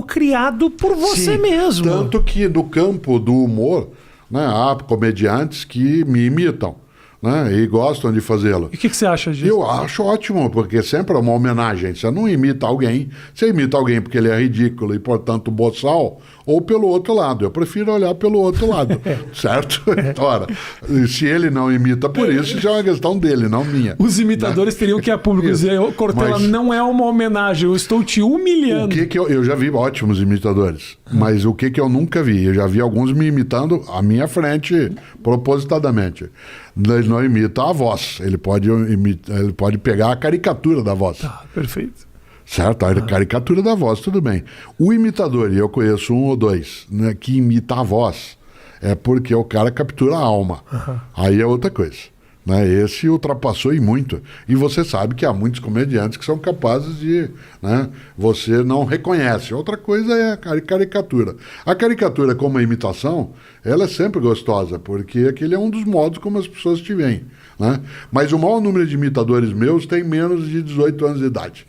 criado por você mesmo. Tanto que no campo do humor, né, há comediantes que me imitam, né, e gostam de fazê-lo. E o que você acha disso? Eu acho ótimo, porque sempre é uma homenagem. Você não imita alguém, você imita alguém porque ele é ridículo e, portanto, boçal, ou pelo outro lado. Eu prefiro olhar pelo outro lado, certo? Ora, se ele não imita por isso, já é uma questão dele, não minha. Os imitadores teriam que ir a público dizer, Cortella, não é uma homenagem, eu estou te humilhando. Eu já vi ótimos imitadores, mas o que eu nunca vi? Eu já vi alguns me imitando à minha frente, propositadamente. Ele não imita a voz, ele pode pegar a caricatura da voz. Tá, perfeito. Certo? A caricatura da voz, tudo bem. O imitador, e eu conheço um ou dois, né, que imita a voz, é porque o cara captura a alma. Aí é outra coisa. Né? Esse ultrapassou e muito. E você sabe que há muitos comediantes que são capazes de... Né, você não reconhece. Outra coisa é a caricatura. A caricatura como a imitação, ela é sempre gostosa, porque aquele é um dos modos como as pessoas te veem. Né? Mas o maior número de imitadores meus tem menos de 18 anos de idade.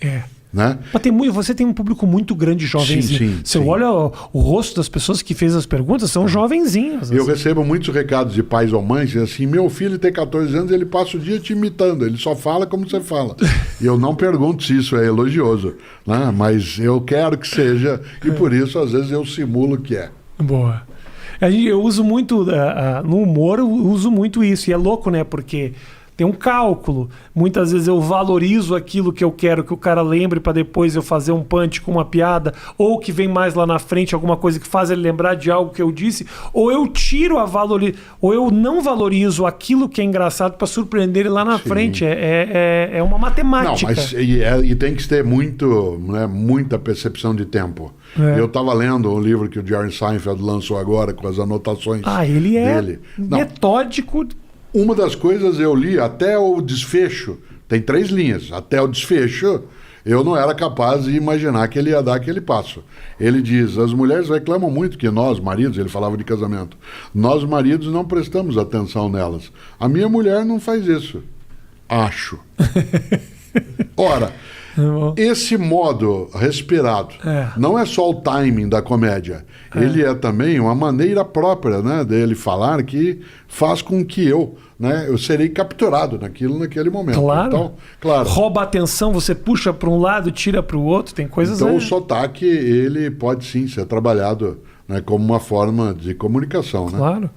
Né? Mas você tem um público muito grande de jovenzinhos. Você olha o rosto das pessoas que fez as perguntas, são jovenzinhos. Eu recebo muitos recados de pais ou mães, assim, meu filho tem 14 anos, ele passa o dia te imitando, ele só fala como você fala. E eu não pergunto se isso é elogioso, né? Mas eu quero que seja, e por isso às vezes eu simulo que é. Boa. Eu uso muito, no humor, eu uso muito isso, e é louco, né? Porque tem um cálculo. Muitas vezes eu valorizo aquilo que eu quero que o cara lembre para depois eu fazer um punch com uma piada, ou que vem mais lá na frente alguma coisa que faz ele lembrar de algo que eu disse, ou eu tiro ou eu não valorizo aquilo que é engraçado para surpreender ele lá na frente. É uma matemática. Não, mas e tem que ter muita percepção de tempo. Eu estava lendo um livro que o Jerry Seinfeld lançou agora com as anotações ele dele. Metódico. Uma das coisas eu li até o desfecho, tem 3 linhas, até o desfecho eu não era capaz de imaginar que ele ia dar aquele passo. Ele diz, as mulheres reclamam muito que nós, maridos, ele falava de casamento, nós maridos não prestamos atenção nelas. A minha mulher não faz isso. Acho. Ora, esse modo respirado não é só o timing da comédia, ele é também uma maneira própria, né, dele falar que faz com que eu serei capturado naquele momento. Claro. Então, claro. Rouba a atenção, você puxa para um lado, tira para o outro, tem coisas... Então o sotaque, ele pode sim ser trabalhado, né, como uma forma de comunicação. Claro. Né?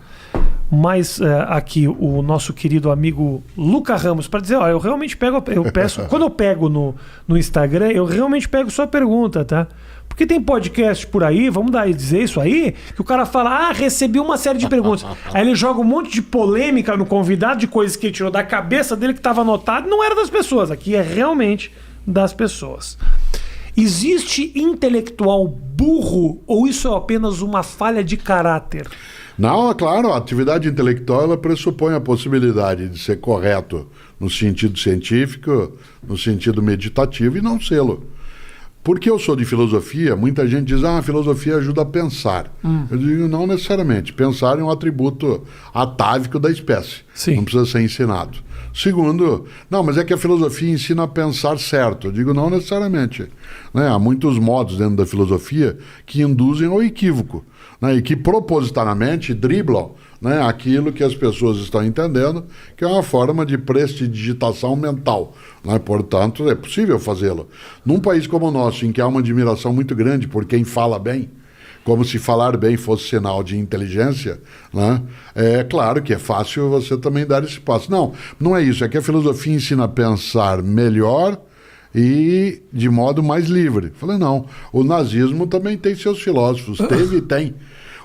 Mas aqui o nosso querido amigo Luca Ramos, para dizer, eu realmente peço, quando eu pego no Instagram, eu realmente pego sua pergunta, tá? Porque tem podcast por aí, vamos dizer isso aí, que o cara fala, recebi uma série de perguntas. Aí ele joga um monte de polêmica no convidado, de coisas que ele tirou da cabeça dele que estava anotado, não era das pessoas, aqui é realmente das pessoas. Existe intelectual burro ou isso é apenas uma falha de caráter? Não, é claro, a atividade intelectual ela pressupõe a possibilidade de ser correto no sentido científico, no sentido meditativo e não sê-lo. Porque eu sou de filosofia, muita gente diz, a filosofia ajuda a pensar. Eu digo, não necessariamente. Pensar é um atributo atávico da espécie. Sim. Não precisa ser ensinado. Segundo, não, mas é que a filosofia ensina a pensar certo. Eu digo, não necessariamente. Né? Há muitos modos dentro da filosofia que induzem ao equívoco, né? E que propositadamente driblam, né, aquilo que as pessoas estão entendendo, que é uma forma de prestidigitação mental. Né? Portanto, é possível fazê-lo. Num país como o nosso, em que há uma admiração muito grande por quem fala bem, como se falar bem fosse sinal de inteligência, né? É claro que é fácil você também dar esse passo. Não é isso. É que a filosofia ensina a pensar melhor e de modo mais livre. Falei, não. O nazismo também tem seus filósofos. Teve e tem.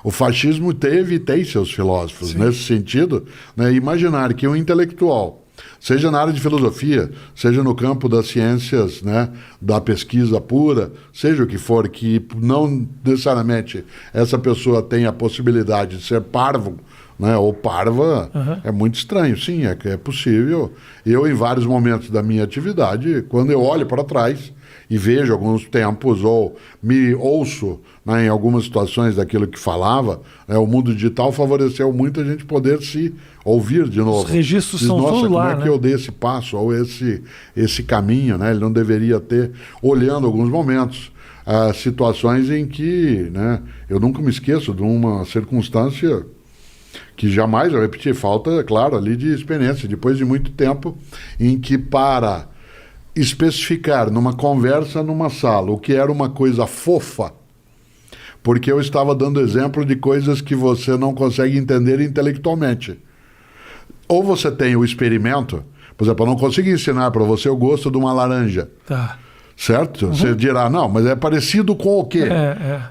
O fascismo teve e tem seus filósofos. Sim. Nesse sentido, né, imaginar que um intelectual, seja na área de filosofia, seja no campo das ciências, né, da pesquisa pura, seja o que for, que não necessariamente essa pessoa tem a possibilidade de ser parvo, né, ou parva, é muito estranho. Sim, é possível. Eu, em vários momentos da minha atividade, quando eu olho para trás e vejo alguns tempos ou me ouço, né, em algumas situações daquilo que falava, né, o mundo digital favoreceu muito a gente poder se ouvir de novo. Os registros são nossa, todos lá, como é que eu dei esse passo ou esse caminho, né? Ele não deveria ter, olhando alguns momentos. situações em que, né, eu nunca me esqueço de uma circunstância que jamais eu repeti, falta, claro, ali de experiência, depois de muito tempo, em que para especificar numa conversa numa sala o que era uma coisa fofa, porque eu estava dando exemplo de coisas que você não consegue entender intelectualmente. Ou você tem o experimento, por exemplo, eu não consigo ensinar para você o gosto de uma laranja. Tá. Certo? Você dirá, não, mas é parecido com o quê?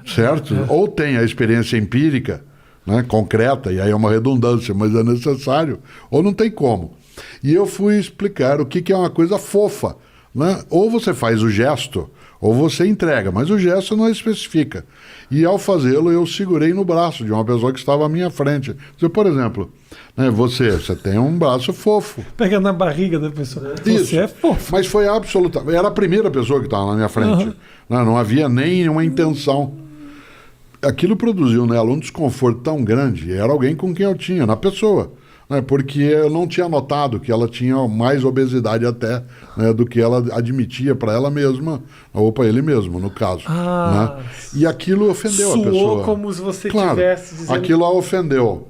Certo? Ou tem a experiência empírica, né, concreta, e aí é uma redundância, mas é necessário, ou não tem como. E eu fui explicar o que é uma coisa fofa. Né? Ou você faz o gesto, ou você entrega, mas o gesto não especifica. E ao fazê-lo, eu segurei no braço de uma pessoa que estava à minha frente. Por exemplo, né, você tem um braço fofo. Pega na barriga da pessoa. Isso. Você é fofo. Mas foi absolutamente... Era a primeira pessoa que estava na minha frente. Não havia nenhuma intenção. Aquilo produziu nela um desconforto tão grande. Era alguém com quem eu tinha, na pessoa. Né, porque eu não tinha notado que ela tinha mais obesidade até, né, do que ela admitia para ela mesma, ou para ele mesmo, no caso. Né? E aquilo ofendeu a pessoa. Soou como se você tivesse dizendo... Aquilo a ofendeu.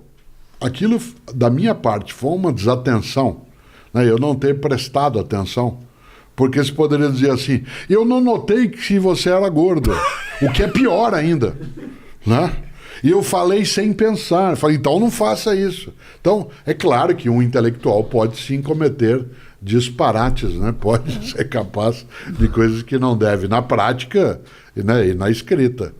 Aquilo, da minha parte, foi uma desatenção, né, eu não ter prestado atenção. Porque você poderia dizer assim, eu não notei que você era gordo, o que é pior ainda, né? E eu falei sem pensar. Falei, então não faça isso. Então, é claro que um intelectual pode sim cometer disparates, né? Pode ser capaz de coisas que não deve na prática, né, e na escrita.